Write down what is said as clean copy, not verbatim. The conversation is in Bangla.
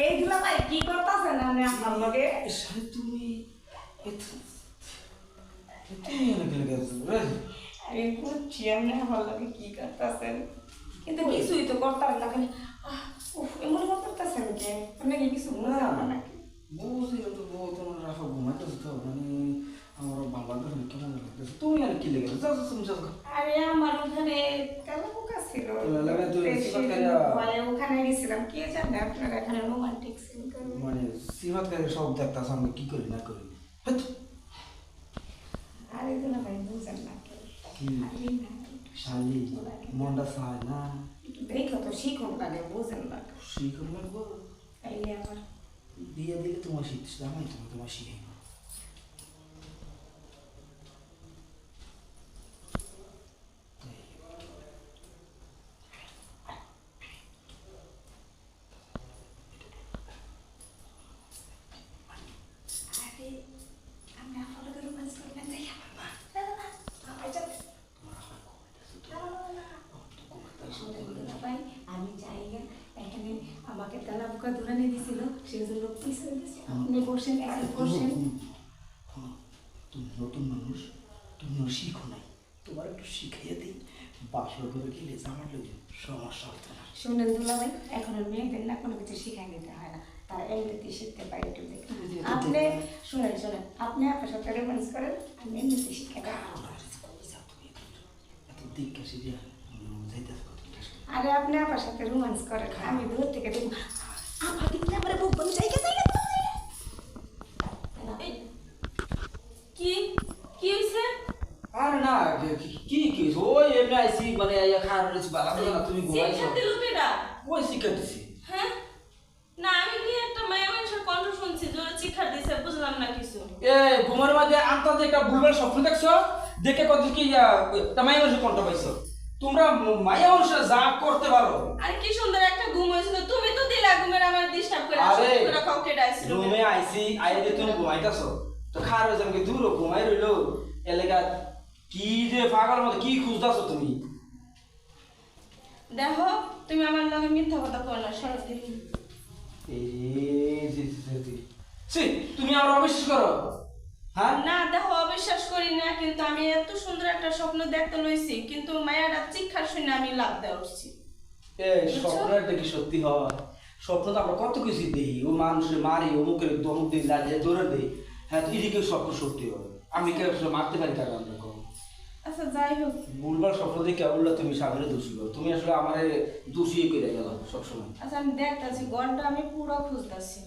এই দুলা ভাই কি করতেছেন আপনি আপনার লগে? তুমি তুমি এনে গেলে আরে বুঝছি আপনি আমার লগে কি করতেছেন, কিন্তু কিছুই তো করতাম না। খালি এমন করতেছেন কে? আপনি কি কিছু বুঝাবেন নাকি? বুঝি তো বউ তোমার রাখা ঘুমাইতেছে তো মানে আমার ভালো লাগতেছে কেমন লাগতেছে। তুমি আর কি লেগে যাও তুমি যাও। আরে আমার ওখানে কালো পোকা ছিল, লাগে তুই ভয়ে ওখানে গেছিলাম। কে জানে আপনার এখানে রোমান্টিক সিন করবে। মানে সিমাত করে সব দেখতাছ আমি কি করি না করি। আরে দুলা ভাই বুঝেন না কে? কি আরে না শালি মনটা চায় না দেখো তো শিখুন লাগে, বুঝেন না শিখুন লাগবো। তাইলে আবার বিয়ে দিলে তোমার শিখতেছ আমি তোমার শিখাই না। আমি যাই এখানে আমাকে তালা বোকা দূরানি দিছিল, সেজন্য পিছনে গেছে। আপনি বসেন, এখন বসেন। তুমি নতুন মানুষ, তুমি শিখো নাই, তোমার একটু শিখিয়ে দিই। বাসর করে গেলে আমার লোক সমস্যা হতো না। শুনেন দুলা ভাই, এখন মেয়েদের না কোনো কিছু শিখাই নিতে হয় না, তারা এমনিতে শিখতে পারে। একটু দেখুন আপনি, শুনেন আপনি আপনার সাথে রোম্যান্স করেন, আমি এমনিতে শিখে আরে আপনি আপনার সাথে রোম্যান্স করেন, আমি দূর থেকে দেখুন। আপা কিন্তু আমার বুক বন্ধ জায়গা কি কি হইছে? আর না কি কি ওই এমনি আইসি মানে খারাপ রয়েছে বালা না তুমি ঘুমাইছো। শিক্ষা দিল কেডা? ওই শিক্ষা দিছি। হ্যাঁ না, আমি কি একটা মায়া মানুষের কণ্ঠ শুনছি জোরে চিৎকার দিছে, বুঝলাম না কিছু। এ ঘুমের মাঝে আন্তাজে একটা ভুলভাল স্বপ্ন দেখছো, দেখে কত কি মায়া মানুষের কণ্ঠ পাইছো। তোমরা মায়া মানুষরা যা করতে পারো। আরে কি সুন্দর একটা ঘুম হয়েছিল, তুমি তো দিলা ঘুমের আমার ডিস্টার্ব করে। আরে তোরা কাউ কেডা আইছিল? রুমে আইসি আইলে তুমি ঘুমাইতাছো তো খারাপ হয়েছে আমাকে দূর ঘুমাই রইলো এলাকা। কি যে পাগল মতো কি খুঁজতাছো তুমি? দেখো তুমি আমার লগে মিথ্যা কথা কর না, সরব দিবি। তুমি আমার অবিশ্বাস করো? হ্যাঁ না দেখো, অবিশ্বাস করি না, কিন্তু আমি এত সুন্দর একটা স্বপ্ন দেখতে লইছি, কিন্তু মায়াটা চিৎকার শুনে আমি লাভ দেওয়া উঠছি। স্বপ্ন একটা কি সত্যি হয়? স্বপ্ন তো আমরা কত কিছু দিই, ও মানুষের মারি অমুকের ধমক দিই লাজে দৌড়ে দিই। হ্যাঁ তো এদিকে স্বপ্ন সত্যি হয়, আমি কে মারতে পারি তার আমরা কম। আচ্ছা যাই হোক, ভুলবার স্বপ্ন দেখে বললো তুমি সাগরে দোষী, তুমি আসলে আমার দোষী করে গেল সবসময়। আচ্ছা আমি দেখতেছি, ঘরটা আমি পুরো খুঁজতেছি।